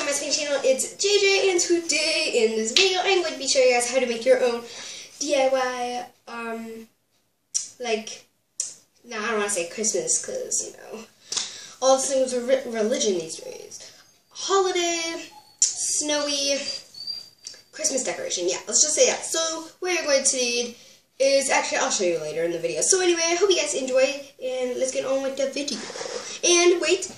welcome back to my channel. It's JJ, and today in this video I'm going to be showing you guys how to make your own DIY, I don't want to say Christmas, because, you know, all those things are religion these days. Holiday, snowy, Christmas decoration, yeah, let's just say that. So, what you're going to need is, actually, I'll show you later in the video. So anyway, I hope you guys enjoy, and let's get on with the video. And wait,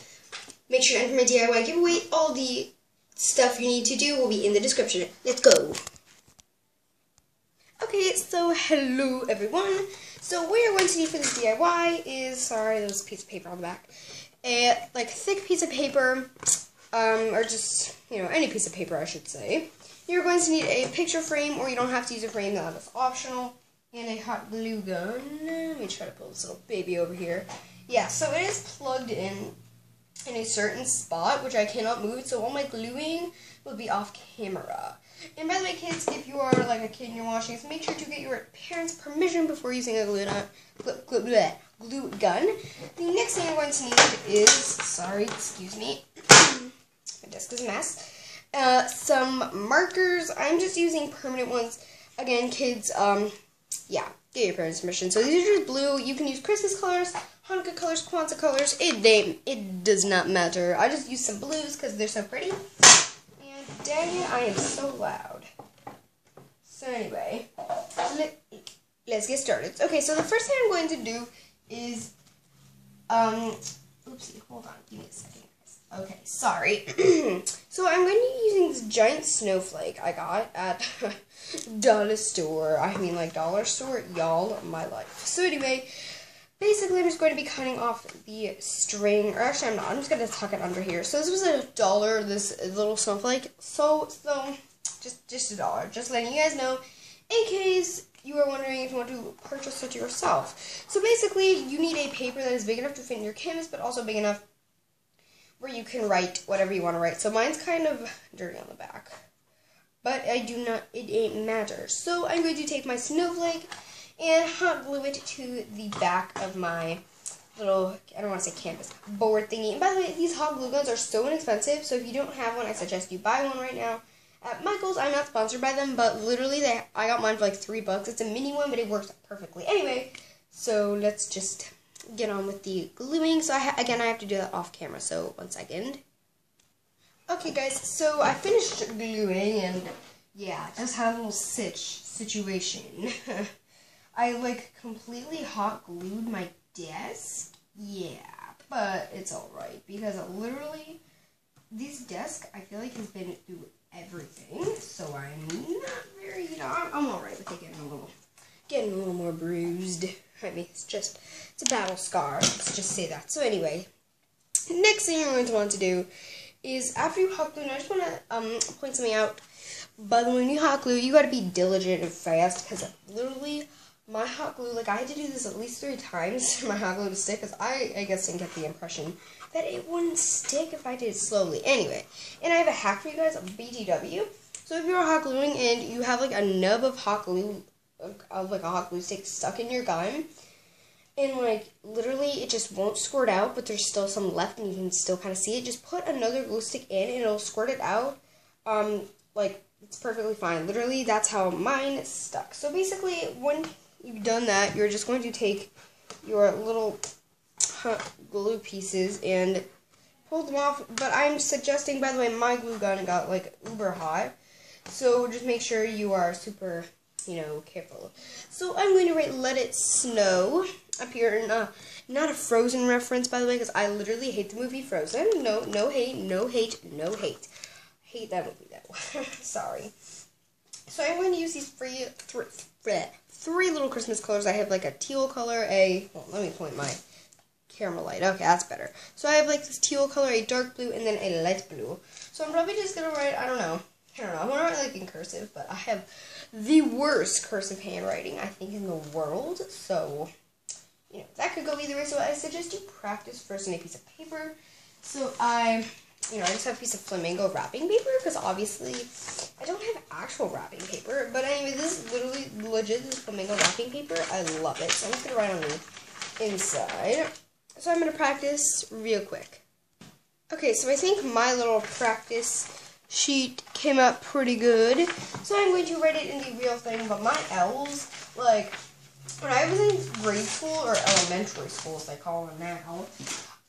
make sure to enter my DIY giveaway. All the stuff you need to do will be in the description. Let's go. Okay, so hello everyone. So what you're going to need for this DIY is, sorry, there's a piece of paper on the back. A thick piece of paper, or just, you know, any piece of paper I should say. You're going to need a picture frame, or you don't have to use a frame, that is optional. And a hot glue gun. Let me try to pull this little baby over here. Yeah, so it is plugged in a certain spot, which I cannot move, so all my gluing will be off camera. And by the way, kids, if you are like a kid and you're watching this, make sure to get your parents' permission before using a glue gun. The next thing you're going to need is, sorry, excuse me, my desk is a mess, some markers. I'm just using permanent ones. Again, kids, yeah, get your parents' permission. So these are just blue. You can use Christmas colors, Hanukkah colors, Kwanzaa colors. It does not matter. I just use some blues because they're so pretty. And dang it, I am so loud. So anyway, let's get started. Okay, so the first thing I'm going to do is, oopsie, hold on, give me a second, guys. Okay, sorry. So I'm going to be using this giant snowflake I got at dollar store. I mean, like, dollar store, y'all, my life. So anyway, basically I'm just going to be cutting off the string, or actually I'm not, I'm just going to tuck it under here. So this was $1, this little snowflake, so just $1, just letting you guys know, in case you are wondering if you want to purchase it yourself. So basically, you need a paper that is big enough to fit in your canvas, but also big enough where you can write whatever you want to write. So mine's kind of dirty on the back, but it ain't matter. So I'm going to take my snowflake and hot glue it to the back of my little, I don't want to say canvas, board thingy. And by the way, these hot glue guns are so inexpensive, so if you don't have one, I suggest you buy one right now. At Michael's, I'm not sponsored by them, but literally, I got mine for like $3. It's a mini one, but it works perfectly. Anyway, so let's just get on with the gluing. So again, I have to do that off camera, so 1 second. Okay, guys, so I finished gluing, and yeah, just had a little situation. I completely hot glued my desk. Yeah, but it's alright, because literally, this desk, I feel like has been through everything, so I'm not very, you know, I'm alright with it getting a little more bruised. I mean, it's a battle scar, let's just say that. So anyway, next thing you're going to want to do is, after you hot glue, and I just want to point something out, but when you hot glue, you got to be diligent and fast, because literally, my hot glue, I had to do this at least 3 times for my hot glue to stick, because I guess didn't get the impression that it wouldn't stick if I did it slowly. Anyway, and I have a hack for you guys, BTW. So if you're hot gluing and you have a nub of hot glue, of a hot glue stick stuck in your gun, and literally it just won't squirt out, but there's still some left and you can still kind of see it, just put another glue stick in and it'll squirt it out. It's perfectly fine. Literally, that's how mine stuck. So basically, when you've done that, you're just going to take your little glue pieces and pull them off, but I'm suggesting, by the way, my glue gun got uber hot, so just make sure you are super, you know, careful. So I'm going to write "Let It Snow" up here, not a Frozen reference, by the way, because I literally hate the movie Frozen. No hate, no hate, no hate. Hate that movie though. Sorry. So I'm going to use these three little Christmas colors. I have a teal color, well, let me point my camera light. Okay, that's better. So I have this teal color, a dark blue, and then a light blue. So I'm probably just gonna write, I don't know. I'm gonna write in cursive, but I have the worst cursive handwriting, I think, in the world. So, you know, that could go either way. So I suggest you practice first on a piece of paper. So I just have a piece of flamingo wrapping paper, because obviously I don't have actual wrapping paper. But anyway, this is literally legit, this flamingo wrapping paper. I love it. So I'm just gonna write on the inside. So I'm going to practice real quick. Okay, so I think my little practice sheet came out pretty good. So I'm going to write it in the real thing, but my L's, like, when I was in grade school, or elementary school as they call them now,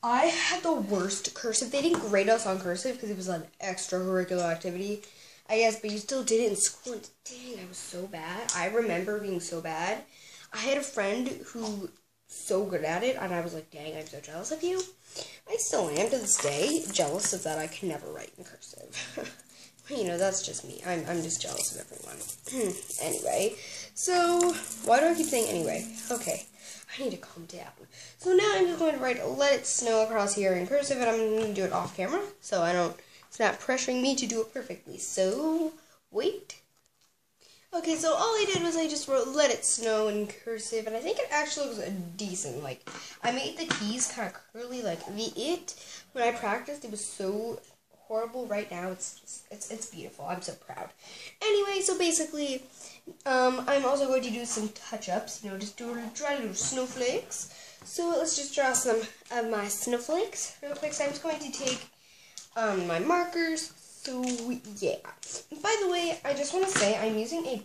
I had the worst cursive. They didn't grade us on cursive because it was an extracurricular activity, I guess, but you still did it in school, and dang, I was so bad. I remember being so bad. I had a friend who so good at it, and I was like, dang, I'm so jealous of you. I still am to this day, jealous of that I can never write in cursive. You know, that's just me. I'm just jealous of everyone. Anyway, so, why do I keep saying anyway? Okay, I need to calm down. So now I'm just going to write "let it snow" across here in cursive, and I'm going to do it off camera, so it's not pressuring me to do it perfectly. So, wait. Okay, so all I did was I just wrote "let it snow" in cursive, and I think it actually looks decent. Like, I made the T's kind of curly, like when I practiced, it was so horrible. Right now, it's beautiful. I'm so proud. Anyway, so basically, I'm also going to do some touch-ups, you know, just draw little snowflakes. So let's just draw some of my snowflakes real quick. So I'm just going to take my markers. So, yeah. By the way, I just want to say I'm using the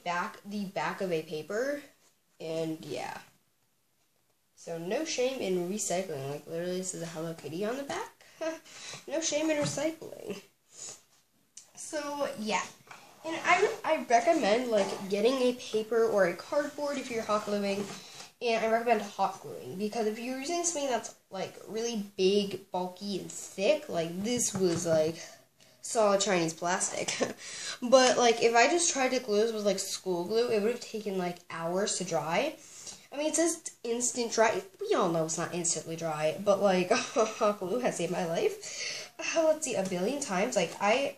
back of a paper, and yeah. So, no shame in recycling. Like, literally, this is a Hello Kitty on the back. No shame in recycling. So, yeah. And I recommend, like, getting a paper or a cardboard if you're hot gluing, and I recommend hot gluing, because if you're using something that's, like, really big, bulky, and thick, like, this was, like, solid Chinese plastic. But, like, if I just tried to glue this with, like, school glue, it would have taken, like, hours to dry. I mean, it says instant dry. We all know it's not instantly dry, but, like, hot glue has saved my life. Let's see, a billion times. Like, I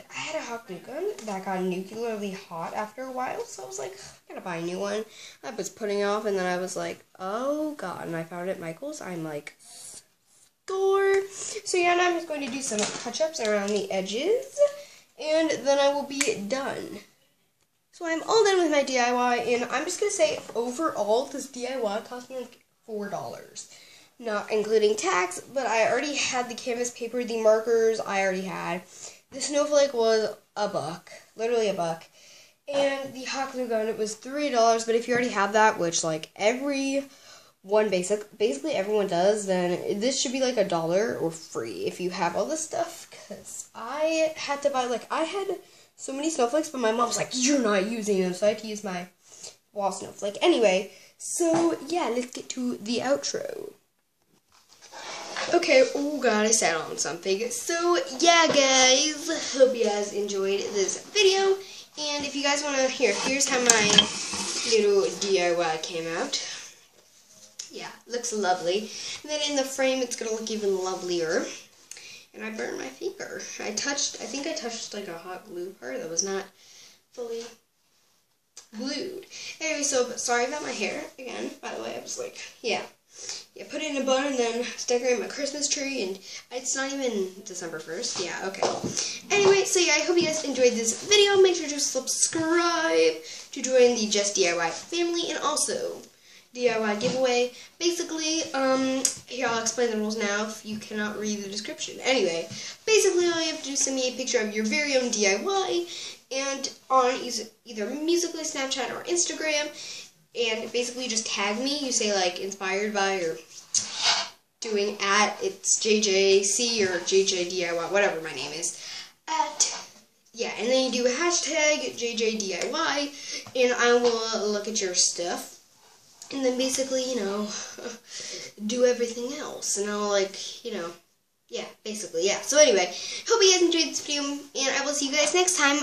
had a hot glue gun that got nuclearly hot after a while, so I was like, I gotta buy a new one. I was putting it off, and then I was like, oh, God, and I found it at Michael's. I'm like, score. So, yeah, now I'm just going to do some touch-ups around the edges, and then I will be done. So I'm all done with my DIY, and I'm just going to say, overall, this DIY cost me like $4. Not including tax, but I already had the canvas paper, the markers I already had. The snowflake was $1, literally $1. And the hot glue gun, it was $3, but if you already have that, which like basically everyone does, then this should be like $1 or free if you have all this stuff, because I had to buy, like, I had so many snowflakes, but my mom was like, you're not using them, so I had to use my wall snowflake. Anyway, so yeah, let's get to the outro. Okay, oh god, I sat on something. So yeah, guys, hope you guys enjoyed this video, and if you guys want to here's how my little DIY came out. Yeah, looks lovely. And then in the frame, it's gonna look even lovelier. And I burned my finger. I think I touched like a hot glue part that was not fully glued. Anyway, so sorry about my hair again. By the way, I was like, yeah, put it in a bun and then decorate my Christmas tree, and it's not even December 1st. Yeah, okay. Anyway, so yeah, I hope you guys enjoyed this video. Make sure to subscribe to join the Just DIY family, and also DIY giveaway. Basically, here, I'll explain the rules now if you cannot read the description. Anyway, basically all you have to do is send me a picture of your very own DIY, and on either Musical.ly, Snapchat, or Instagram, and basically just tag me. You say, like, inspired by, or doing at itsjj or jjdiy, whatever my name is, yeah, and then you do a hashtag JJDIY, and I will look at your stuff. And then basically, you know, do everything else. And I'll, like, you know, yeah, basically, yeah. So anyway, hope you guys enjoyed this video, and I will see you guys next time.